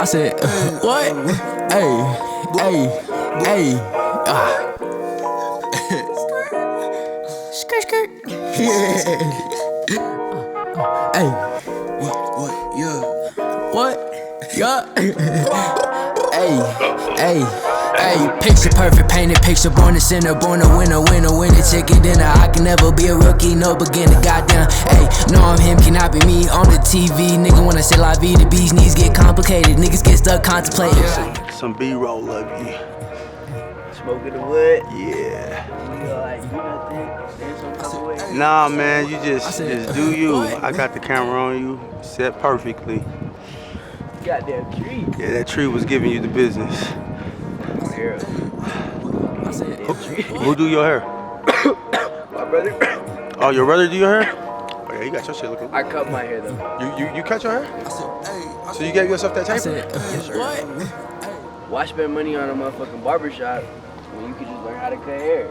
I said, what? Hey, hey, hey, skirt, skirt. Hey, what, yeah. What? Yeah. Hey. Picture perfect, painted picture, born a sinner, born a winner, win a chicken dinner. I can never be a rookie, no beginner, goddamn. Hey, no, I'm him, cannot be me on the TV. Nigga, when I say la vie, the bees knees get complicated. Niggas get stuck contemplating. Some B-roll of you. Smoking the wood? Yeah. You like, do nothing, stand some type of way? Nah, man, you just do you. I got the camera on you, set perfectly. Goddamn tree. Yeah, that tree was giving you the business. Who do your hair? My brother. Oh, your brother do your hair? Oh yeah, you got your shit looking. I cut my hair though. You cut your hair? So you gave yourself that taper? Yes, sir. Why spend money on a motherfucking barbershop when you could just learn how to cut hair?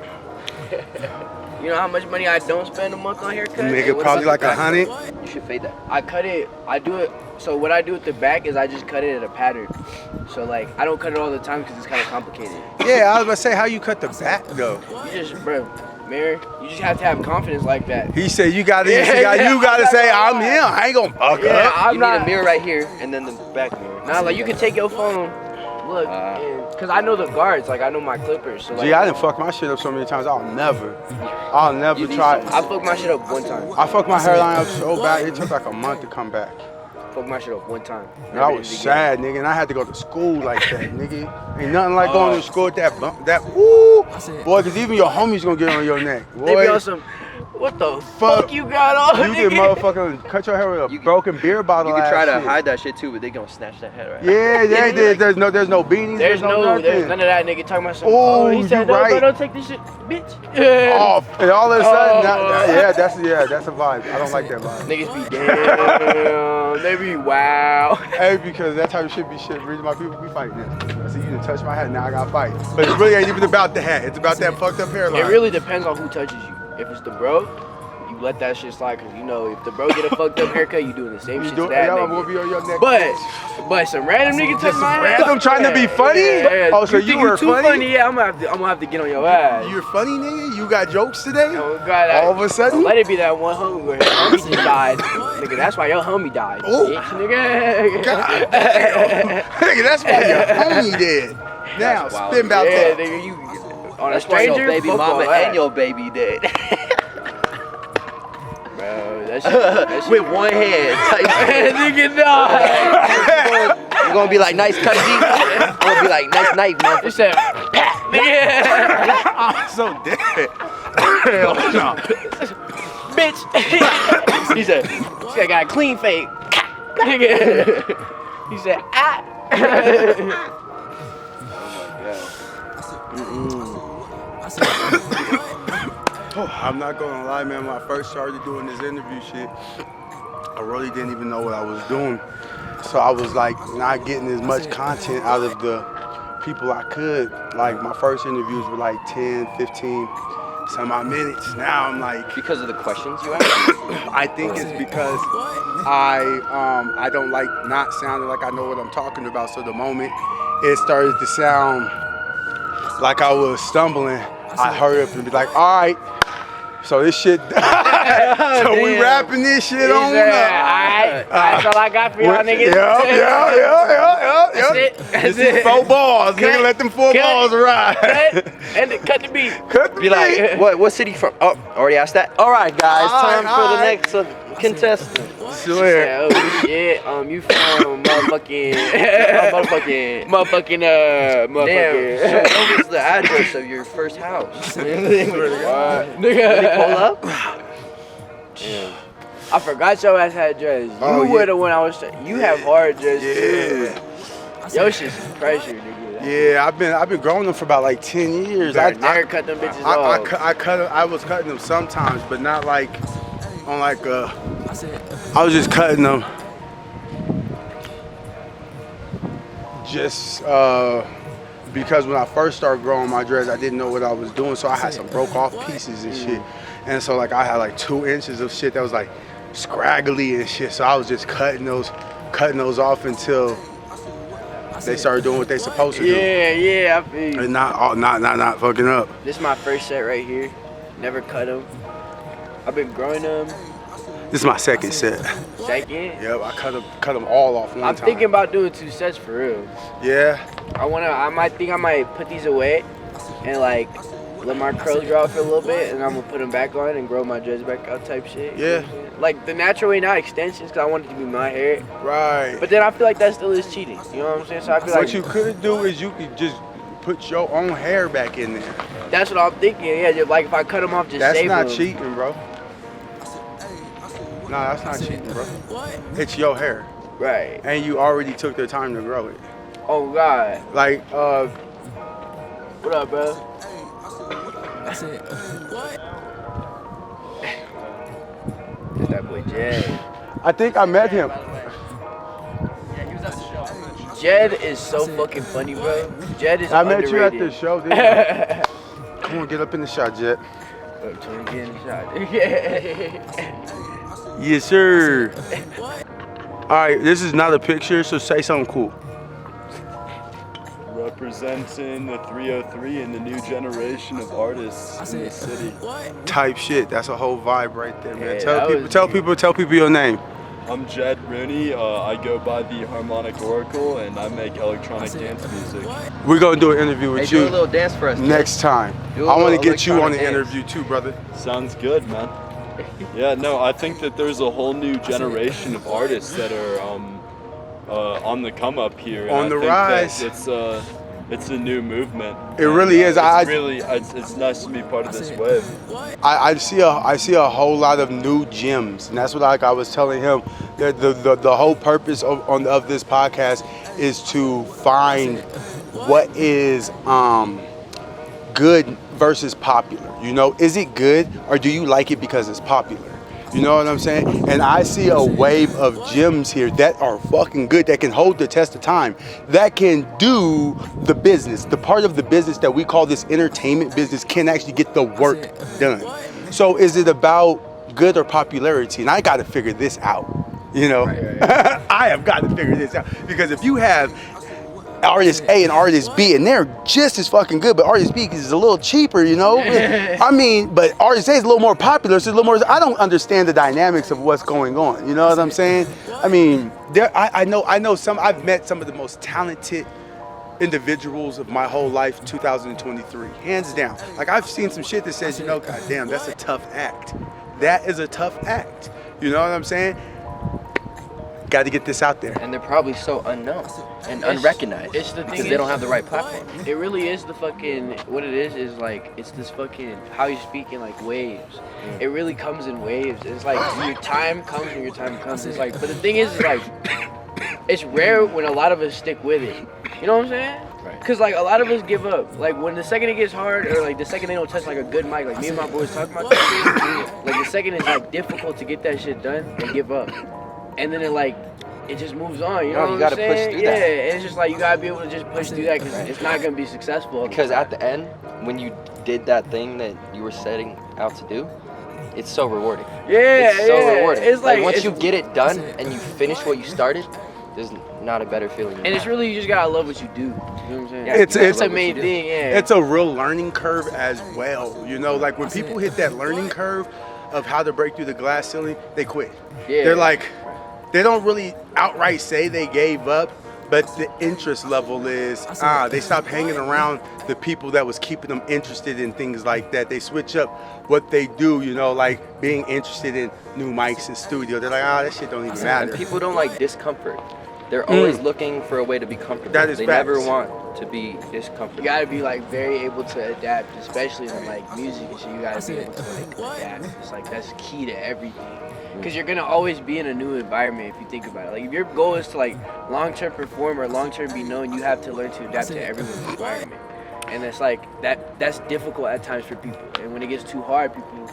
You know how much money I don't spend a month on haircuts? You make it probably like 100. You should fade that. I cut it. I do it. So what I do with the back is I just cut it at a pattern. So like I don't cut it all the time because it's kind of complicated. Yeah, I was about to say, how you cut the back though? You just, bro, Mary, you just have to have confidence like that. He said you gotta say I'm him. I ain't gonna fuck up. You need a mirror right here and then the back mirror. Nah, like you can take your phone, look, cause I know the guards, like I know my clippers. So like, Gee, I done fucked my shit up so many times. I'll never try. I fucked my shit up one time. I fucked my hairline up so bad it took like a month to come back. Fucked my shit up one time. And I was sad, nigga, and I had to go to school like that, nigga. Ain't nothing like going to school with that woo, boy, cause even your homies gonna get on your neck. Boy. They be on some, what the fuck you got on? You can motherfucking cut your hair with a broken beer bottle. You can try to hide that shit too, but they gonna snatch that head right. Yeah, there's no beanies. There's none of that nigga talking about some. He said no, right. bro, don't take this shit, bitch. Oh, and all of a sudden, that's a vibe. I don't like that vibe. Niggas be damn, they be wow. Hey, because that type of shit be shit. The reason why people be fighting this. I see you done touch my hat, now I gotta fight. But it really ain't even about the hat. It's about that fucked up hairline. It really depends on who touches you. If it's the bro, you let that shit slide, cause you know if the bro get a fucked up haircut, you doing the same shit to that nigga. Gonna be on your neck. But some random nigga touch my head. Random trying to be funny? Yeah. Oh, so you were too funny? Yeah, I'm gonna have to get on your ass. You're funny, nigga? You got jokes today? Oh God! All of a sudden? Let it be that one homie where his homie just died. Nigga, that's why your homie died. Oh, nigga. God damn. Nigga, that's why your homie dead. Now, spin about that. Nigga, you on That's a stranger, why your baby mama and your baby dead. Bro, that shit with one hand. Nigga, no. You're gonna be like, nice cut, G. You're gonna be like, nice knife, motherfucker. He said, nigga. I'm so dead. Hell no. Bitch. He said, this guy got a clean fade. Nigga. He said, ah. I'm not gonna lie, man. When I first started doing this interview shit, I really didn't even know what I was doing. So I was like not getting as much content out of the people I could. Like my first interviews were like 10, 15, some odd minutes. Now I'm like, because of the questions you ask? I think it's because I don't like not sounding like I know what I'm talking about. So the moment it started to sound like I was stumbling, I hurry up and be like, all right. So this shit, so we wrapping this shit on up. Alright, that's all I got for y'all niggas. Yeah. That's it. 4 balls, nigga, let them 4 balls ride. Cut the beat. Cut the beat. Be like, what city from? Oh, already asked that? All right, guys, time for the next contestant. Swear. Oh shit, you from motherfucking. Damn, what was the address of your first house? Nigga. Did he pull up? Damn. I forgot your ass had dreads. Oh, You were the one I was. You have hard dreads too. Yeah. Your shit's pressure, nigga. Yeah, I've been growing them for about like 10 years. I never cut them bitches off. I was cutting them sometimes, but not like on like I was just cutting them just because when I first started growing my dreads, I didn't know what I was doing, so I had some broke off pieces and shit. And so like I had like 2 inches of shit that was like scraggly and shit. So I was just cutting those off until they started doing what they supposed to do. Yeah, I feel you. And not fucking up. This is my first set right here. Never cut them. I've been growing them. This is my second set. Second? Yep, I cut them all off one time. I'm thinking about doing 2 sets for real. Yeah. I might put these away and like let my curls grow out for a little bit, and I'm gonna put them back on and grow my dreads back out type shit. Yeah. Like the natural way, not extensions, because I want it to be my hair. Right. But then I feel like that still is cheating. You know what I'm saying? So I feel like what you could do is you could just put your own hair back in there. that's what I'm thinking. Yeah, just like if I cut them off, just That's save not them. cheating, bro. No, that's not cheating, bro. It's your hair. Right. And you already took the time to grow it. Oh God. Like, What up, bro? That's it. It's that boy Jed. I think I met him. Jed is so fucking funny, bro. Jed is I met underrated. you at the show, didn't I? Come on, get up in the shot, Jet. Look, trying to get in the shot. Yeah. Yes, sir. All right, this is not a picture, so say something cool. Representing the 303 and the new generation of artists in the city. Type shit. That's a whole vibe right there, man. Yeah, Tell people your name. I'm Jed Rooney. I go by the Harmonic Oracle, and I make electronic dance music. We're gonna do an interview with Hey, do you a little dance for us. next time. Do a I want to little get you on the electronic dance. interview too, brother. Sounds good, man. Yeah, no, I think that there's a whole new generation of artists that are on the come up here. And On I the think rise. that it's a new movement. It really is. It's nice to be part of this wave. I see a whole lot of new gems, and that's what I was telling him. That the whole purpose of this podcast is to find what is good versus popular. You know, is it good or do you like it because it's popular? You know what I'm saying? And I see a wave of gems here that are fucking good, that can hold the test of time, that can do the business. The part of the business that we call this entertainment business can actually get the work done. So is it about good or popularity? And I got to figure this out. You know, I have got to figure this out, because if you have artist A and artist B and they're just as fucking good, but artist B is a little cheaper, you know? I mean, but artist A is a little more popular, so it's a little more, I don't understand the dynamics of what's going on, you know what I'm saying? I mean, I know some, I've met some of the most talented individuals of my whole life, 2023, hands down. Like, I've seen some shit that says, you know, goddamn, that's a tough act. That is a tough act. You know what I'm saying? Got to get this out there. And they're probably so unknown and unrecognized because they don't have the right platform. It really is the fucking, what it is like, it's this fucking, how you speak in like waves. It really comes in waves. It's like your time comes when your time comes. It's like, but the thing is like, it's rare when a lot of us stick with it. You know what I'm saying? Cause like a lot of us give up. Like when the second it gets hard, or like the second they don't touch like a good mic, like me and my boys talking about that shit, like the second it's like difficult to get that shit done, they give up. And then it just moves on, you know what I'm gotta saying? push through that. Yeah, and it's just like you gotta be able to just push through that, because it's not gonna be successful. Because at the end, when you did that thing that you were setting out to do, it's so rewarding. Yeah, It's so rewarding. It's like once you get it done and you finish what you started, there's not a better feeling than and it's that. really, you just gotta love what you do. You know what I'm saying? Yeah, It's That's a the main thing, yeah. It's a real learning curve as well. You know, like when people hit that learning curve of how to break through the glass ceiling, they quit. Yeah. They're like, they don't really outright say they gave up, but the interest level is, they stop hanging around the people that was keeping them interested in things like that. They switch up what they do, you know, like being interested in new mics and studio. They're like, that shit don't even matter. And people don't like discomfort. They're always looking for a way to be comfortable. That is they facts. never want to be discomfortable. You gotta be like very able to adapt, especially in like music and shit. You gotta be able to like adapt. It's like that's key to everything. Cause you're gonna always be in a new environment if you think about it. Like if your goal is to like long-term perform or long-term be known, you have to learn to adapt to everyone's environment. And it's like that's difficult at times for people. And when it gets too hard, people,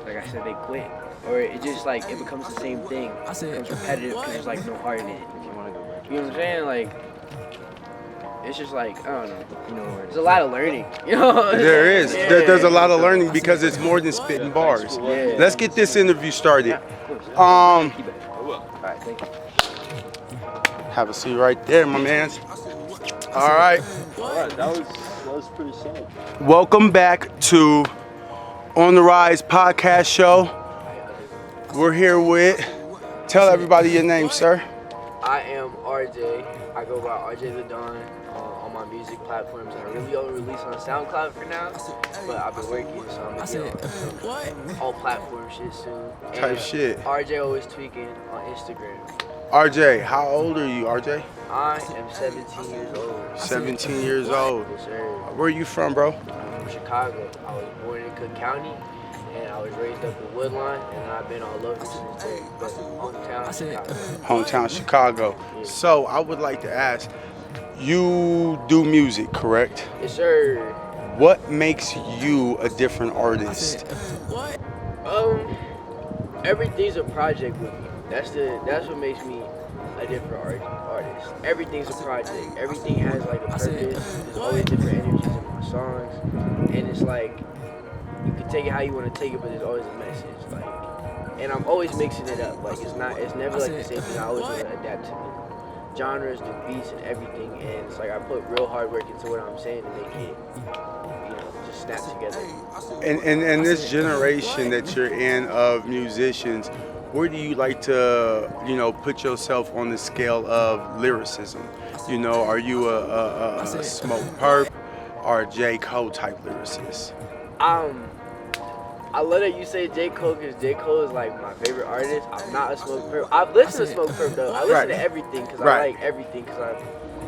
like I said, they quit. Or it just like, it becomes the same thing. It becomes repetitive because there's like no heart in it. If you want to go back. You know what I'm saying? Like, it's just like, I don't know. You know, there's a lot of learning. You know? There is. Yeah. There's a lot of learning because it's more than spitting bars. Yeah. Let's get this interview started. Yeah, of course. Um, All right, thank you. Have a seat right there, my man. All right. That was pretty solid. Welcome back to On the Rise podcast show. We're here with, tell everybody your name, sir. I am RJ. I go by RJ the Don on my music platforms. I really only release on SoundCloud for now, but I've been working, so I'm gonna get on all platform shit soon. Type shit. RJ always tweaking on Instagram. RJ, how old are you, RJ? I am 17 years old. 17 years old. Yes, sir. Where are you from, bro? I'm from Chicago. I was born in Cook County, and I was raised up in Woodline, and I've been all over since then. But hometown Chicago. Hometown Chicago. Yeah. So I would like to ask, you do music, correct? Yes, sir. What makes you a different artist? Everything's a project with me. That's what makes me a different artist. Everything's a project. Everything has like a purpose. There's always different energies in my songs, and it's like you can take it how you want to take it, but there's always a message. Like, and I'm always mixing it up. Like it's never like the same thing. I always want to adapt to the genres, the beats, and everything. And it's like I put real hard work into what I'm saying to make it, just snap together. And this generation that you're in of musicians, where do you like to, put yourself on the scale of lyricism? Are you a Smoke Perp or a J. Cole type lyricist? I love that you say J. Cole because J. Cole is like my favorite artist. I'm not a Smoke Perp. I've listened to Smoke Perp though. I listen to everything because I like everything because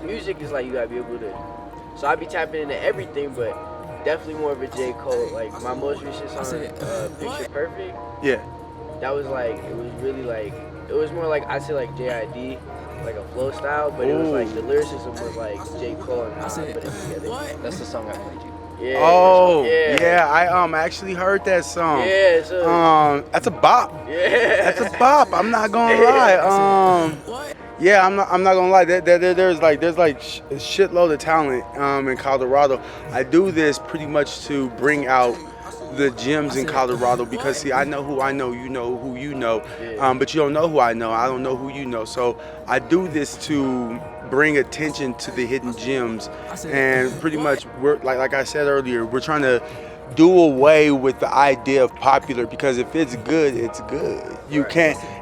music is like you gotta be able to. So I be tapping into everything, but definitely more of a J. Cole. Like my most recent song, Picture Perfect. Yeah. That was like, it was really like, it was more like, I'd say like JID, like a flow style, but it was like, the lyricism was like J. Cole and how I put it together. That's the song I played you. Yeah. Oh, yeah. I actually heard that song. Yeah, so. That's a bop. Yeah. That's a bop. I'm not gonna lie. Yeah, I'm not gonna lie. There's like a shitload of talent in Colorado. I do this pretty much to bring out the gems in Colorado because see, I know who I know, you know who you know, but you don't know who I know. I don't know who you know. So I do this to bring attention to the hidden gems, and pretty much we're like I said earlier, we're trying to do away with the idea of popular because if it's good, it's good.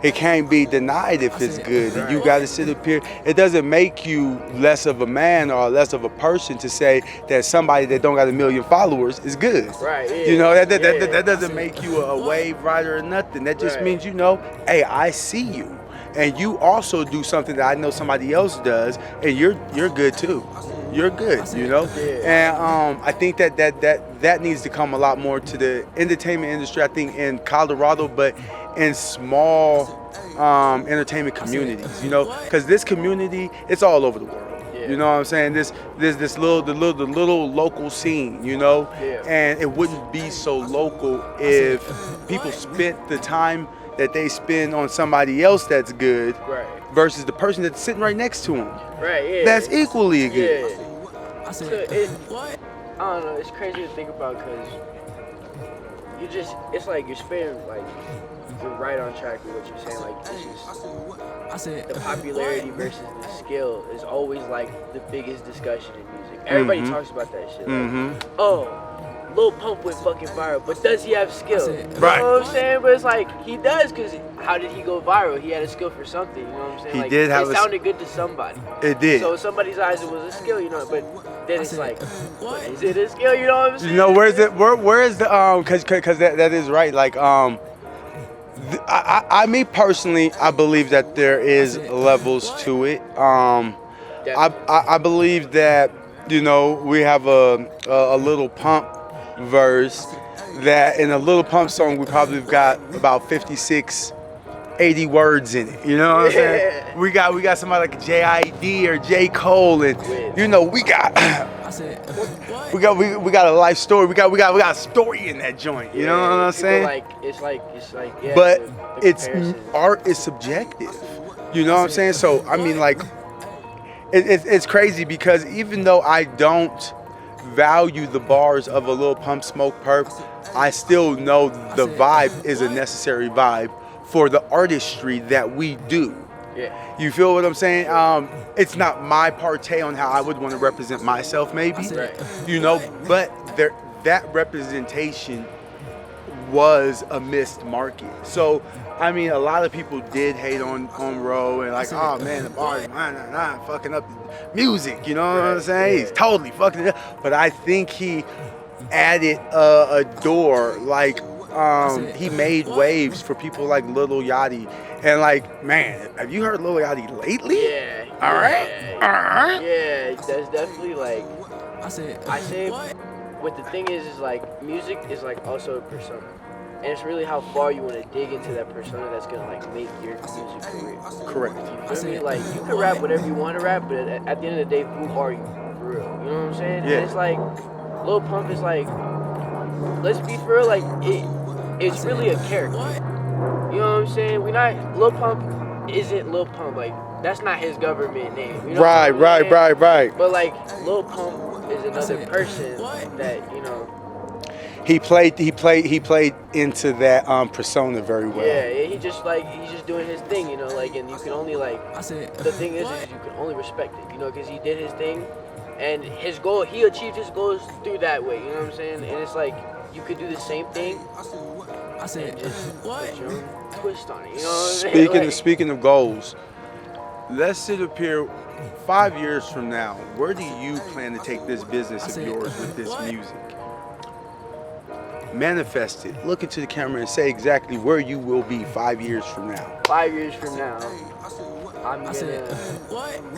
It can't be denied if it's good. You got to sit up here. It doesn't make you less of a man or less of a person to say that somebody that don't got 1 million followers is good. Right. Yeah. That doesn't make you a wave rider or nothing. That just means hey, I see you, and you also do something that I know somebody else does, and you're good too. You're good, and I think that needs to come a lot more to the entertainment industry. I think in Colorado, but in small entertainment communities, because this community, it's all over the world. You know what I'm saying? This the little local scene, and it wouldn't be so local if people spent the time that they spend on somebody else that's good. Versus the person that's sitting right next to him. Right, yeah. That's equally good. Yeah. So I don't know, it's crazy to think about because it's like you're spinning, like, you're right on track with what you're saying. Like, it's just, the popularity versus the skill is always like the biggest discussion in music. Everybody talks about that shit. Like, Lil Pump went fucking viral, but does he have skill? You know what I'm saying? But it's like, he does, because how did he go viral? He had a skill for something, you know what I'm saying? He did have it sounded good to somebody. It did. So in somebody's eyes, it was a skill, but then it's like, is it a skill, you know what I'm saying? Where is the, because that is right, like, me personally, I believe that there is levels to it. I believe that, we have a Little Pump verse that in a Little Pump song we probably got about 56 80 words in it, you know what I'm saying? We got somebody like JID or J. Cole, and we got a life story. We got a story in that joint. You know what I'm saying? It's like but art is subjective. You know what I'm saying? So I mean, like, it's crazy because even though I don't value the bars of a Lil Pump, Smoke Perp, I still know the vibe is a necessary vibe for the artistry that we do. Yeah. You feel what I'm saying? It's not my partay on how I would want to represent myself, maybe. Right. You know, but that representation was a missed market. So, I mean, a lot of people did hate on Ro and like, oh man, the bar is fucking up the music. You know what I'm saying? He's totally fucking it up. But I think he added a door, like he made waves for people like Lil Yachty. And like, man, have you heard Lil Yachty lately? Yeah. All right. Yeah, that's definitely like. I say, what the thing is like music is like also a persona, and it's really how far you want to dig into that persona that's gonna like make your music career. Correct. You feel me? Like you can rap whatever you want to rap, but at the end of the day, who are you for real? You know what I'm saying? Yeah. And it's like Lil Pump is like, let's be for real, like it's really a character. You know what I'm saying? Lil Pump isn't Lil Pump, like that's not his government name. You know Right. But like Lil Pump is another person that, you know. He played into that persona very well. Yeah, he's just doing his thing, you know, like, and you can only like. The thing is you can only respect it, you know, because he did his thing, and his goal, he achieved his goals through that way. You know what I'm saying? And it's like you could do the same thing. And just put your own twist on it. You know what I'm saying? Speaking of goals, let's sit up here 5 years from now. Where do you plan to take this business of yours with this music? Manifest it. Look into the camera and say exactly where you will be 5 years from now. 5 years from now, I'm gonna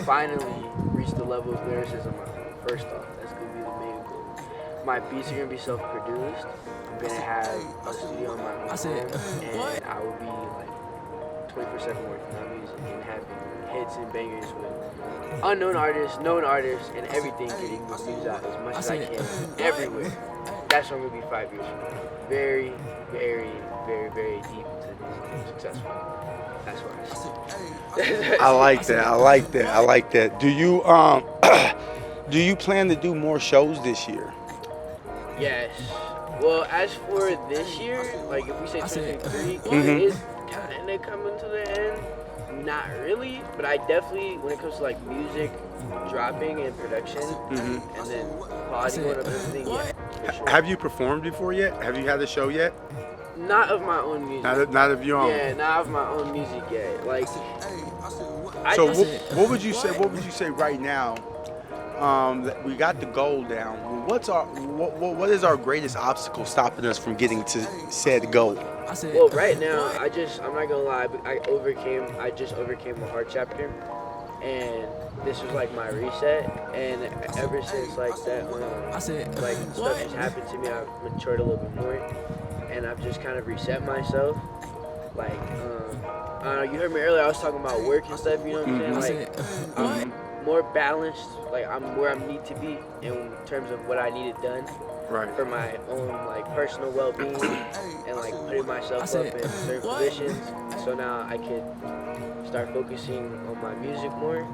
finally reach the level of lyricism. First off, that's gonna be the main goal. My beats are gonna be self-produced. I'm gonna have a studio on my own, and I will be like 24/7 working on music and having hits and bangers with unknown artists, known artists, and everything, getting the news out as much as I can everywhere. That's what I'm gonna be 5 years from now. Very, very, very, very deep into this, successful. That's what I see. I like that. Do you do you plan to do more shows this year? Yes. Well, as for this year, like if we say 2023, it is kind of coming to the end. Not really, but I definitely, when it comes to like music dropping and production, and then quality going up and everything, yeah. For sure. Have you performed before yet? Have you had a show yet? Not of my own music. Not of your own. Yeah, not of my own music yet. Like, what would you say? What would you say right now? That we got the goal down. What is our greatest obstacle stopping us from getting to said goal? Well, right now, I'm not gonna lie, I just overcame a hard chapter, and this was like my reset, and ever since like that, like stuff just happened to me, I've matured a little bit more, and I've just kind of reset myself. Like, you heard me earlier, I was talking about work and stuff, you know what I'm saying? Like, I'm more balanced, like I'm where I need to be in terms of what I needed done. Right. For my own like personal well-being and like putting myself up in certain positions, so now I could start focusing on my music more.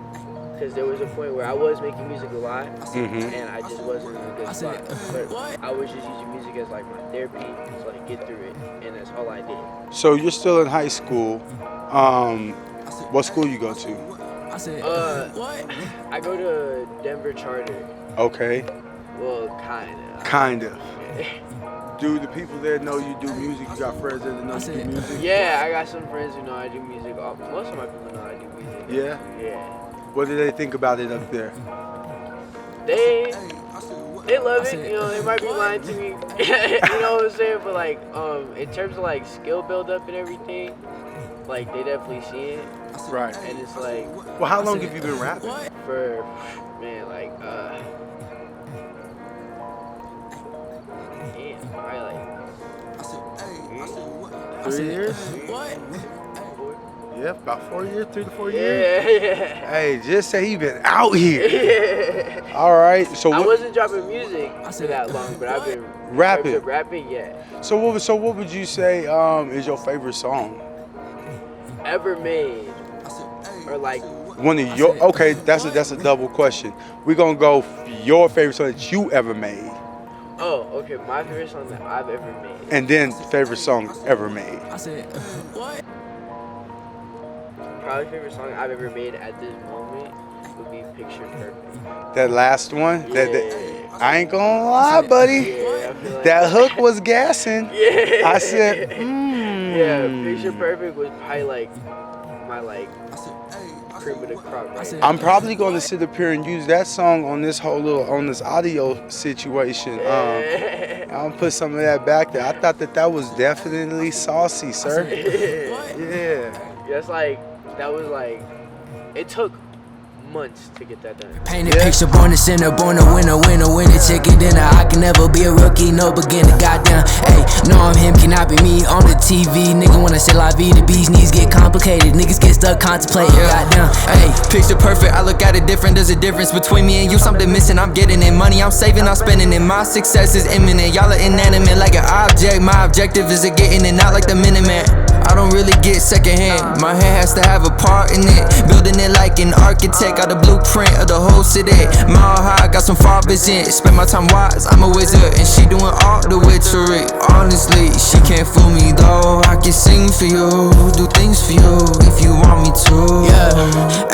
Because there was a point where I was making music a lot, and I just wasn't in a good spot. But I was just using music as like my therapy to like get through it, and that's all I did. So you're still in high school. What school you go to? I go to Denver Charter. Okay. Well, kind of. Do the people there know you do music? You got friends there that know you do music? Yeah, I got some friends who know I do music. Most of my people know I do music. Yeah? Yeah. What do they think about it up there? They love it. You know, they might be lying to me. You know what I'm saying? But like, in terms of like skill build up and everything, like they definitely see it. Right. And it's like. Well, how long have you been rapping? For, man, like, probably like 3 years? Yeah, about 4 years, 3 to 4 years. Yeah. Hey, just say he been out here. Yeah. All right. So I wasn't dropping music for that long, but I've been rapping, yeah. So what would you say is your favorite song? Ever made, or like one of your? Okay, that's a double question. We're gonna go your favorite song that you ever made. Oh, okay. My favorite song that I've ever made. And then favorite song ever made. probably favorite song I've ever made at this moment would be Picture Perfect. That last one? Yeah. I ain't gonna lie, buddy. Yeah, I feel like That hook was gassing. Yeah. I said, Yeah, Picture Perfect was probably like my cream of the crop. Right? I'm probably gonna sit up here and use that song on this on this audio situation. I'm gonna put some of that back there. I thought that was definitely saucy, sir. Yeah. That's that was it took months to get that done. Paint a picture, born a sinner, born a winner, winner ticket dinner. I can never be a rookie, no beginner. Goddamn, hey, no, I'm him, cannot be me on the TV. Nigga, when I say la vie, the bees knees get complicated. Niggas get stuck contemplating. Goddamn, hey, picture perfect. I look at it different. There's a difference between me and you. Something missing. I'm getting it. Money I'm saving, I'm spending it. My success is imminent. Y'all are inanimate like an object. My objective is getting it, not like the Minuteman. I don't really get secondhand. My hand has to have a part in it. Building it like an architect. Got a blueprint of the whole city. Mile high, got some far vision. Spend my time wise, I'm a wizard. And she doing all the witchery. Honestly, she can't fool me though. I can sing for you, do things for you if you want me to. Yeah,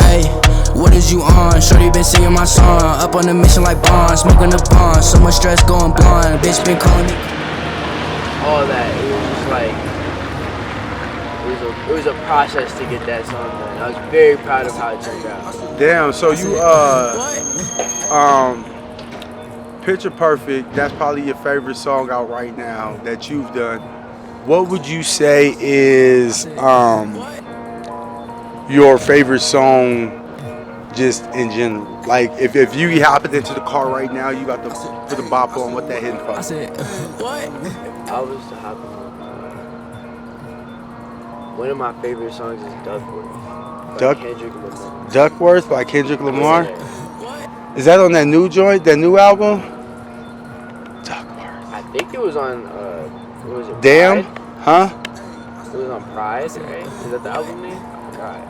hey, what is you on? Shorty been singing my song. Up on the mission like Bond, smoking the bond. So much stress going blind. Bitch been calling me. All that, it was just it was a process to get that song done. I was very proud of how it turned out. Damn, so you Picture Perfect, that's probably your favorite song out right now that you've done. What would you say is your favorite song just in general? Like if you hopping into the car right now, you got to put the bop on, what that hitting for? I said, what? If I was to hop in one of my favorite songs is Duckworth by Kendrick Lamar. Duckworth by Kendrick Lamar? Is that on that new joint, that new album? Duckworth. I think it was on, what was it? Damn? Pride? Huh? It was on Pride, right? Is that the album name? I forgot.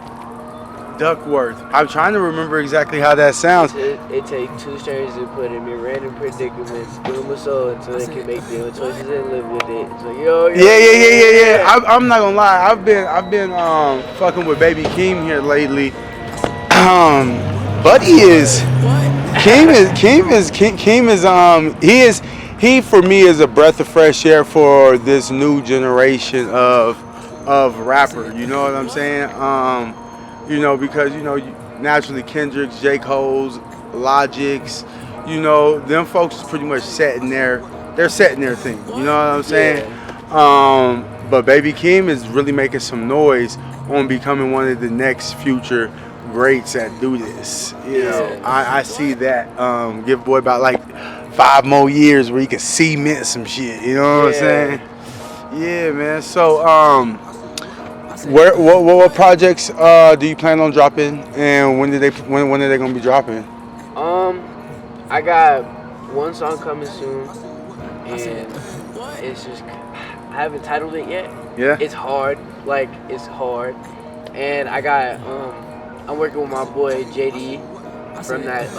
Duckworth. I'm trying to remember exactly how that sounds. It takes two strangers to put in random predicaments, give them a soul until they can make their own choices and live with it. So Yeah. I'm not gonna lie. I've been fucking with Baby Keem here lately. Buddy is he for me is a breath of fresh air for this new generation of rapper. You know what I'm saying? You know, because naturally Kendrick's, J. Cole's, Logic's, them folks is pretty much setting their thing. You know what I'm saying? Yeah. But Baby Keem is really making some noise on becoming one of the next future greats that do this. You know, I see that. Give boy about like 5 more years where he can cement some shit. You know what I'm saying? Yeah, man. So what projects do you plan on dropping, and when are they gonna be dropping? I got one song coming soon, and it's just I haven't titled it yet. Yeah. It's hard, and I got I'm working with my boy JD from that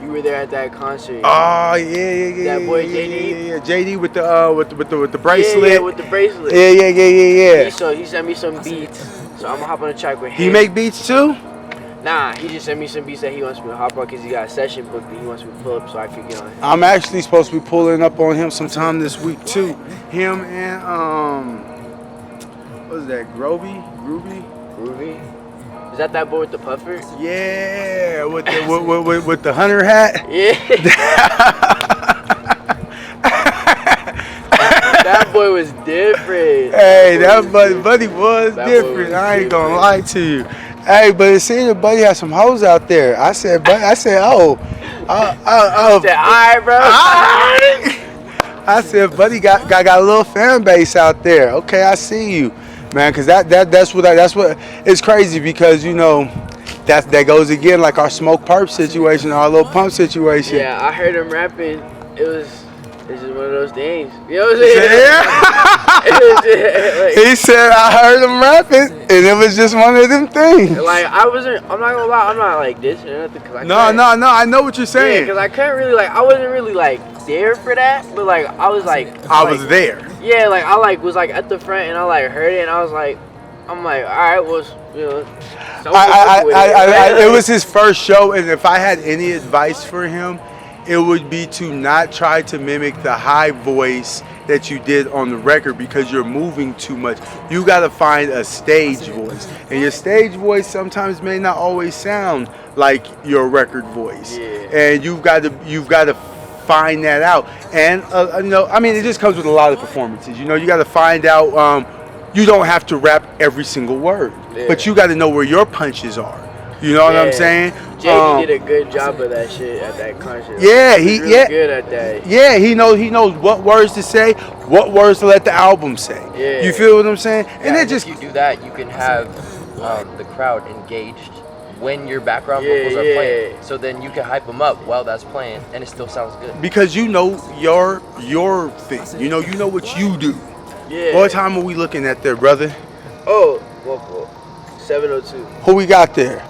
you were there at that concert. Oh yeah. That boy JD. Yeah. JD with the bracelet. Yeah, with the bracelet. Yeah. So he sent me some beats. So I'm gonna hop on the track with him. He make beats too? Nah, he just sent me some beats that he wants me to hop on because he got a session booked and he wants me to pull up so I could get on him. I'm actually supposed to be pulling up on him sometime this week too. Him and what is that? Groovy? Is that boy with the puffer? Yeah, with the hunter hat. Yeah. That boy was different. Hey, that buddy was different. I ain't gonna lie to you. Hey, but it seemed that buddy had some hoes out there. I said, oh. Alright, bro. I said, buddy got a little fan base out there. Okay, I see you, man. Cause that's what it's crazy because that goes again like our Smoke Perp situation, our Lil Pump situation. Yeah, I heard him rapping. It's just one of those things. You know what I'm saying? Yeah. He said I heard him rapping, and it was just one of them things. Like I'm not gonna lie, I'm not like this or nothing. Cause No, I know what you're saying. Yeah, because I couldn't really I wasn't really there for that, but I was I was there. Yeah, I was at the front and I heard it and I was like, I'm like, all right, well, you know, it was his first show, and if I had any advice for him, it would be to not try to mimic the high voice that you did on the record because you're moving too much. You got to find a stage voice, and your stage voice sometimes may not always sound like your record voice, and you've got to find that out. And you know, I mean, it just comes with a lot of performances. You know, you got to find out. You don't have to rap every single word, but you got to know where your punches are. You know what I'm saying? JD did a good job of that shit at that concert. Yeah, he was really good at that. Yeah, he knows what words to say, what words to let the album say. Yeah. You feel what I'm saying? Yeah, and then just if you do that, you can have the crowd engaged when your background vocals are playing. So then you can hype them up while that's playing, and it still sounds good. because you know your thing. You know what you do. Yeah. What time are we looking at there, brother? Oh, well, 7:02. Who we got there?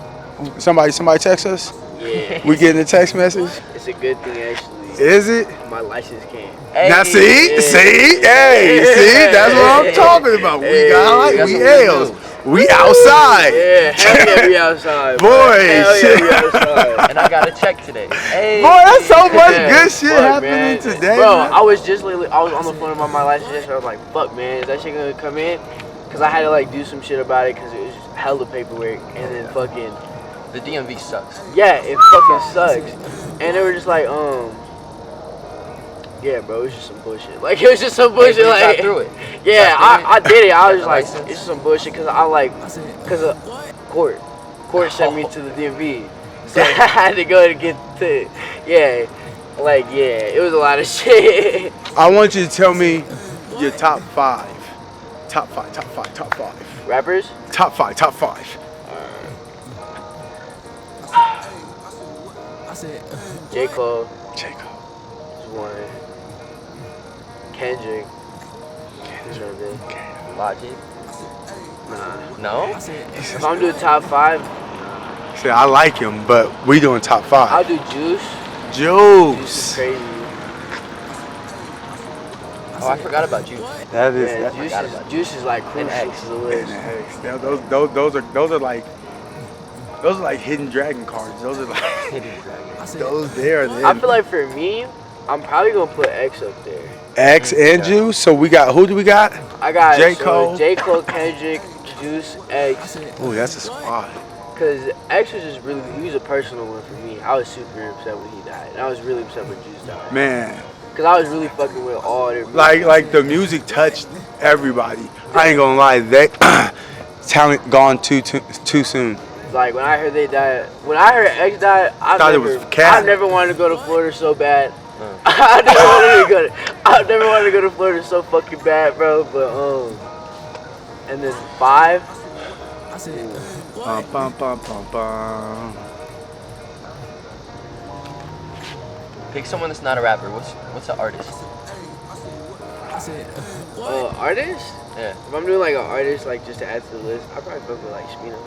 Somebody text us? Yeah. We getting a text message? It's a good thing, actually. Is it? My license came. Now see, that's what I'm talking about. We L's. We outside. Yeah, hell yeah, we outside. Boy, hell shit. yeah, we outside. And I got a check today. Hey. Boy, that's so much good shit Fuck, happening man. today, Bro, man. I was on the phone about my license yesterday. I was like, fuck, man, is that shit gonna come in? Because I had to like do some shit about it because it was just hella paperwork. And then fucking, The DMV sucks. yeah, it fucking sucks. And they were just like, yeah, bro, it was just some bullshit. Like, it was just some bullshit. Hey, you like, got through it. yeah, I did it. I was just like, License. it's just some bullshit because court sent me to the DMV. So I had to go to get to, it was a lot of shit. I want you to tell me your top five. Rappers? Top five. J. Cole Jacob. is one. Kendrick. Another. Logic. Nah. No? If I'm doing top five, See, I like him, but we doing top five. I'll do Juice. Juice is Juice. crazy. Oh, I forgot about you. That is. Yeah, that- Juice is like crucial X. to the list. Now, those are like hidden dragon cards. Those are like those there. I feel like for me, I'm probably gonna put X up there. X and Juice. So we got who do we got? I got J. Cole. J. Cole, Kendrick, Juice, X. Oh, that's a squad. Cause X was just really, he was a personal one for me. I was super upset when he died. And I was really upset when Juice died. Man, Cause I was really fucking with all their music. like the music touched everybody. I ain't gonna lie, that talent gone too soon. Like when I heard they died, when I heard X died, I never wanted to go to Florida so bad. I never wanted to go to Florida so fucking bad, bro. But and then 5. Bum, bum, bum, bum, bum. Pick someone that's not a rapper. What's an artist? Artist? Yeah. If I'm doing like an artist, like just to add to the list, I'd probably fuck with like Smino.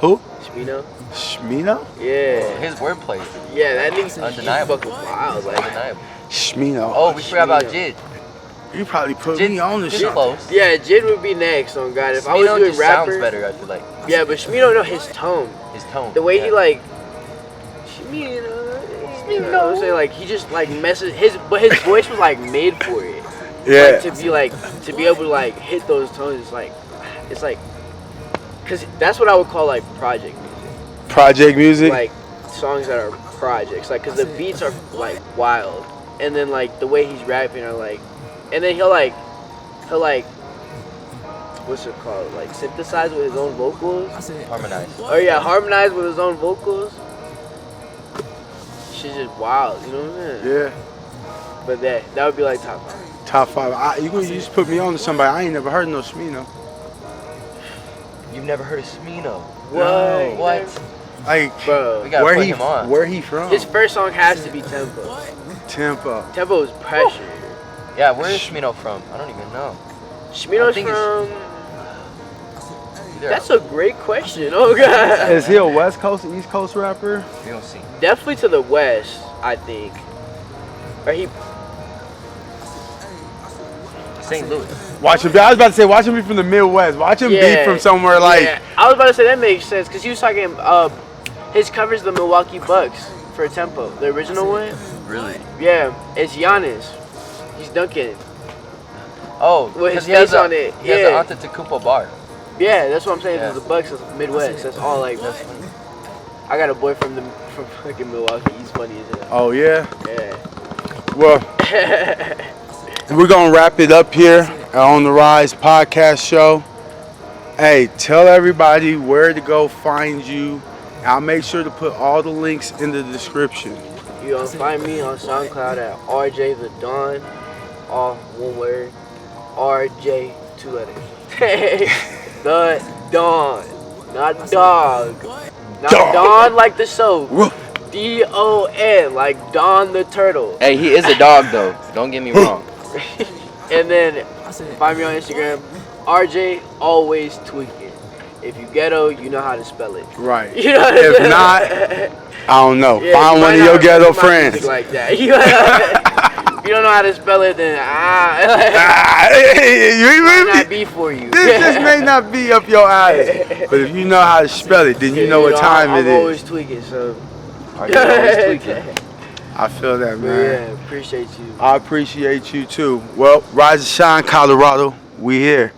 Who? Smino? Shmino? Yeah. His wordplay. Yeah, that nigga's Undeniable. fucking wild. Like, Undeniable. Shmino. Oh, we forgot about Smino. Jid. You probably put Jid me on the Jid's shit. close. yeah, Jid would be next on God. If I was Smino doing just rapper, sounds better, I feel like. yeah, but Smino, no, his tone, His tone. the way yeah. he like, Smino, you know what I'm saying? Like he just like messes but his voice was like made for it. Yeah. Like, to be able to like hit those tones, it's like, cause that's what I would call like project music. Project music. Like songs that are projects, like cause the beats are like wild, and then like the way he's rapping are like, and then he'll like what's it called, like synthesize with his own vocals. Harmonize. Oh yeah, harmonize with his own vocals. Shit's just wild, you know what I'm saying? Yeah. But that would be like top 5. Top 5. You just put me on to somebody. I ain't never heard no Shmino. You've never heard of Smino? No. What? Like, Bro, We gotta where put he him on. where he from? his first song has to be Tempo. Tempo. Tempo is pressure. Yeah, where is Smino from? I don't even know. Smino's I think from. Either That's a great question. Oh god. Is he a West Coast, East Coast rapper? we don't see. Definitely to the west, I think. Or he. St. Louis. Watch him be. I was about to say, watch him be from the Midwest. Watch him be from somewhere like. Yeah. I was about to say that makes sense because he was talking. His covers the Milwaukee Bucks for Tempo, the original one. Really? Yeah, it's Giannis. He's dunking. Oh, With his he has face on it. He has an Antetokounmpo bar. Yeah, that's what I'm saying. Yeah. The Bucks is Midwest. That's all like. I got a boy from fucking Milwaukee. He's funny as hell. Oh yeah. Yeah. Well, we're gonna wrap it up here on the Rise Podcast Show. Hey, tell everybody where to go find you. I'll make sure to put all the links in the description. You gonna find me on SoundCloud at RJ the Don, all one word. RJ 2 letters. The Don, not dog, not Don like the soap. DON like Don the Turtle. Hey, he is a dog though. Don't get me wrong. And then find me on Instagram, RJ always tweaking. If you ghetto, you know how to spell it. Right. You know If not, I don't know. yeah, Find one of your ghetto friends. Like that. You don't know how to spell it, then You might not be for you. This just may not be up your alley. But if you know how to spell it, then you know what time it I'm is. always tweaking, so. RJ always tweaking. I feel that, But man. yeah, appreciate you. I appreciate you too. Well, Rise and Shine, Colorado. We here.